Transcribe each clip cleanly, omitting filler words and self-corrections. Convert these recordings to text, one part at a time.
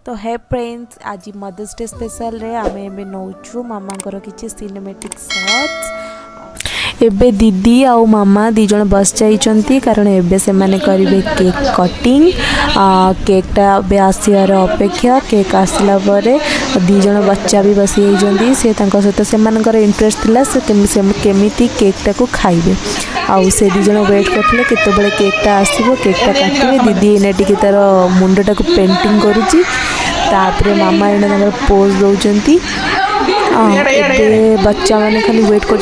तो है फ्रेंड्स आज मदर्स डे स्पेशल रे आमे एबे नौचु मामा कर किछि सिनेमैटिक शॉट्स एबे दीदी आउ मामा दी जण बस जाइचंती कारण एबे से माने करिवे केक कटिंग केकटा बे आसियार अपेक्षा केक आसला परे दी जण बच्चा भी बसी जाइचंती से तांको सहित से मानकर इंटरेस्ट थिला से केमिति केकटा को खाइबे आउ से दी जण वेट करथिले केते बेले केकटा आसीबो केकटा काटिबे दीदी एने टिके तार मुंडटा को पेंटिंग करूची तापरे मामा एने तांकर पोज दउचंती एबे बच्चा माने खाली वेट कर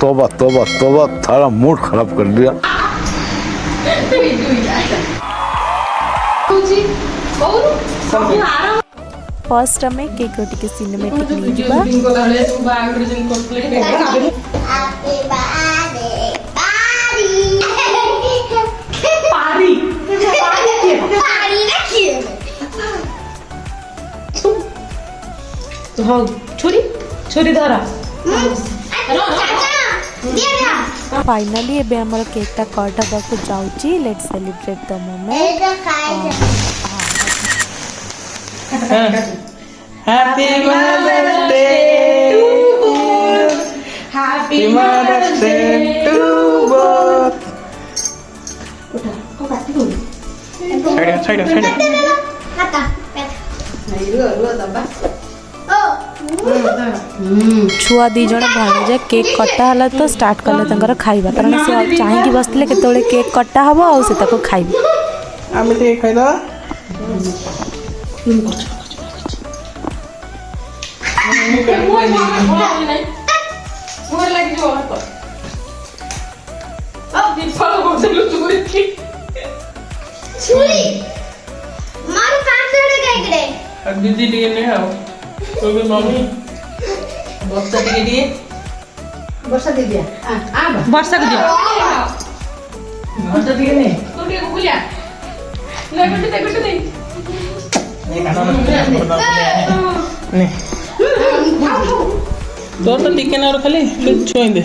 तोबा तोबा तोबा थारा मूड खराब कर दिया। फर्स्ट हमें केक रोटी के सिनेमैटिक नहीं जुबा छुरी छुरी धरा फाइनली एबे हमर केकटा कट हबा को जाउची let's celebrate the moment happy mother's day happy mother's day to both side हाता नहीं रुआ दबा छुआ दी जण भाणजा केक कटा हला तो स्टार्ट करले तंकर खाइबा कारण से चाहि कि बसले केतोले केक कटा हबो आ से ताको खाइबे आमे ते खाइदा छुरी मार काट दे केकड़े दीदी टिके ने आओ तो भी मम्मी वर्षा टिके दिए वर्षा दे दिया आ वर्षा को दिया वर्षा टिके ने तो टिके बुलिया ले बेटे दे ये खाना ने तो टिके ना खाली छुई दे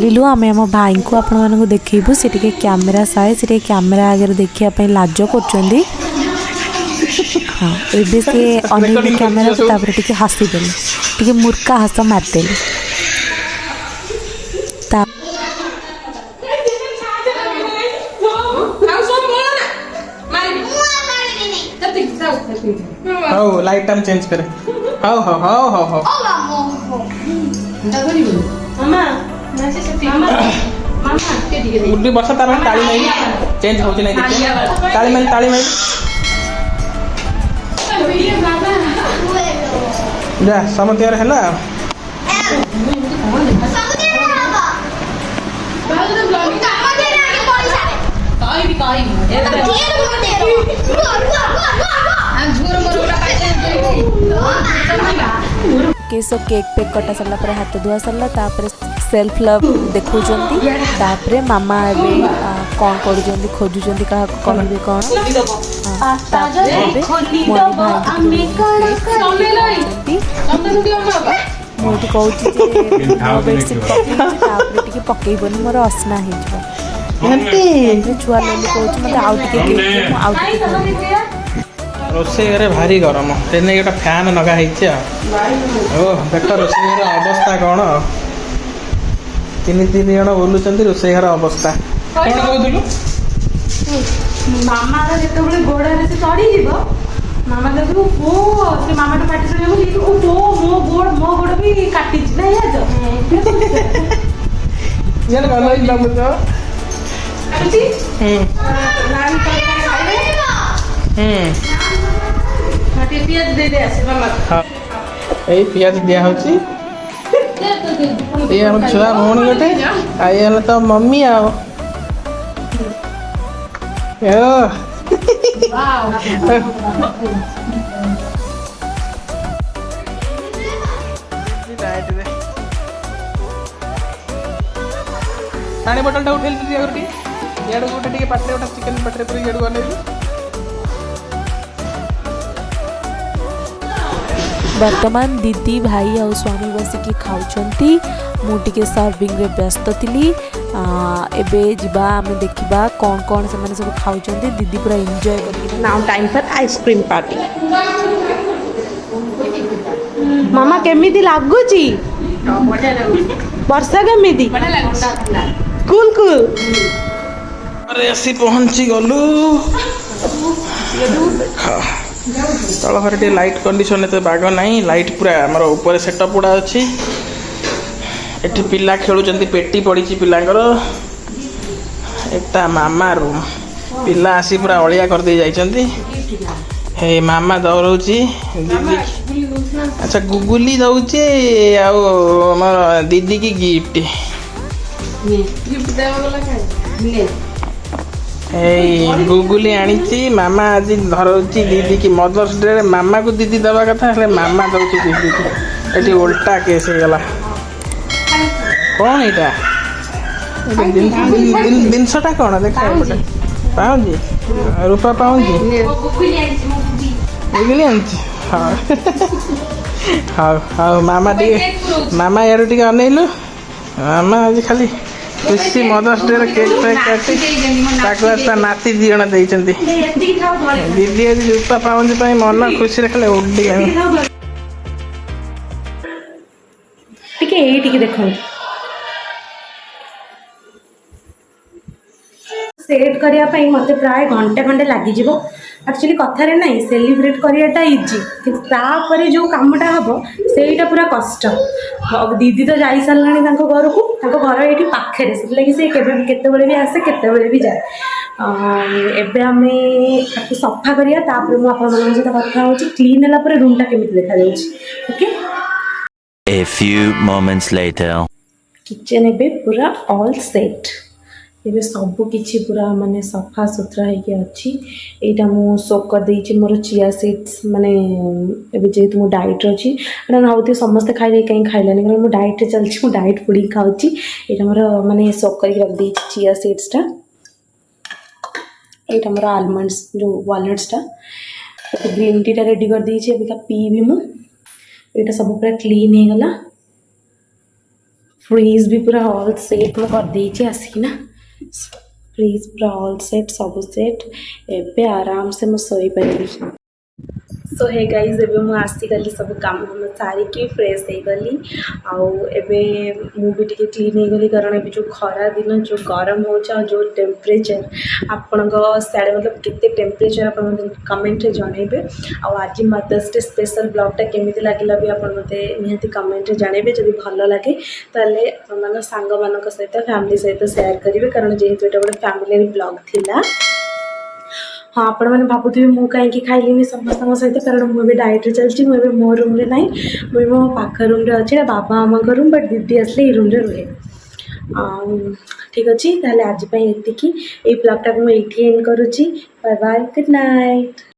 लिलु आमे हम भाई को आपण मानकु देखैबु से टिके कैमरा साए से कैमरा आगे देखिया पई लाज करचंदी हाँ एबे से अनिल कैमरा को तापर टिके हसी देले टिके मुर्का हस मार देले ता हाउ लाइट टाइम चेंज करे हाउ मामा उल्टी बसा तार ताली नहीं चेंज हो नहीं देखिए ताली मारी जा समतियार हैला केसो केक पे कटा सरला पर हाथ धुआ सरला तापर सेल्फ लव देखुचंती तापर मामा एबे कोन करूचंती खोजुचंती का कहबे कोन मोटी कहूची पकईबनी मोर असना हो छुआ लगे कहूँ मत आउ रोसे घरे भारी गरम तेने गोटे फैन नगा देख रोसे घर अवस्था कौन तीन जन बोलुंट रोसे घर अवस्था कौन कहूलु मामा जो गोड़े से चढ़ी मामा देखो वो से मामा तो पाटी सुनी वो मो गोड़ भी काटी ना यार गलो इला मुझे पियाज दिया होची ये हम छुआ भौणी गोटे आई तो मम्मी आओ पानी बोतल टा उठेल दिया गोटे याड गोटे टिके पाटरे गोटे चिकन पाटरे पर याड गले वर्तमान दीदी भाई और स्वामी बसिकी खाऊंती मुझे सर्विंग रे व्यस्त थी एबे जिबा आमे देखिबा कौन कौन से माने सब खाउचंती दीदी पूरा एंजॉय करके now time for ice cream party मामा केमिति लागुची वर्षा केमिति कूल कूल अरे असी पहुंची गलु तल घर टे लाइट कंडीशन तो बाग नहीं लाइट पूरा आमर ऊपर सेटअप गुड़ा अच्छी एठी पिला खेलुचंती पेटी पड़ी पिलांकर एटा मामा रूम पिला आसी पूरा अलिया कर दे जाइचंती हे मामा दौड़ौची दीदी अच्छा गुगुली दौचे आमर दीदी की गिफ्ट गुगुली आनी मामा आज धरौची दीदी की मदर्स डे मामा को दीदी दवा कथा है मामा दौची दीदी की ये उल्टा केस हो गला कौन यहाँ जिनसटा कौन देखा पाऊँगी रूपा पाऊँगी गुगुली आनी हाँ हाँ हाँ मामा टे मामा यार टे अनैलु मामा आज खाली खुशी मदर्स डे केक पैक काटी ता नाती दी जण देइचंती दीदी आज रूपा पाऊँगी मन खुशी खाली उड्डी टिके देखो सेट करने मत प्राय घंटे खंडे लग एक्चुअली कथार ना सेलिब्रेट कराटा इजी कि जो कामटा हम से पूरा कष्ट दीदी तो जा सारे घर को घर ये पाखे से सी केतबले भी आसे केतबले भी जाए एबे आम सफा करा मुझे सहित कथा हो क्लीन है रूमटा केमी देखा okay A few moments later. Kitchen एबे पूरा ऑल सेट एबे सब किछि पूरा माने सफा सुथरा है अच्छी एटा मु सोक कर देछि मोर चिया सीड्स माने एबे जेतु मु डाइट अछि एटा नाउती समस्त खाइले कहीं खाइलानी कारण मु डाइट चलछि मु डाइट फूडी खाउछि एटा मोर माने सोक कर रख देछि चिया सीड्स टा एटा मोर आलमंड्स जो वालनट्स टा ग्रीन टी टा रेडी कर देछि एबे का पीबी मु एटा सब पूरा क्लीन हे गला फ्रीज भी पूरा ऑल सेट में कर देछि आसी ना फ्रीज पूरा ऑल सेट सब सेट एबे आराम से मैं सोई पारि सो हे गाइज एबे मु आसीगली सब काम सारिकी फ्रेश हो गली आबे मुझे टी क्लीन हो गली कारण एबे जो खरा दिन जो गरम हो जो टेम्परेचर आपण साड़े मतलब केते टेम्परेचर आप कमेंट जनइबे आज मदर्स डे स्पेशल ब्लॉगटा केमी लगे भी आप निहाती कमेंट जनइबे जब भल लगे ताले मान सांग मान सहित फैमिली सहित शेयर करेंगे कारण जेहेतु ये गोटे फैमिली ब्लॉग थिला हाँ आपण मैंने भावुथे मु कहीं खाइली समस्त सहित कारण मुझे डाइट चलती मुझे मो रूम रे नहीं मुझे मो पाख रूम रे अच्छी बाबा मामा रूम बट दीदी आसले ये रूम रे रुहे ठीक अच्छे ताले आज ये ब्लॉगटा मुझे एंड करुच्ची बाय बाय गुड नाइट।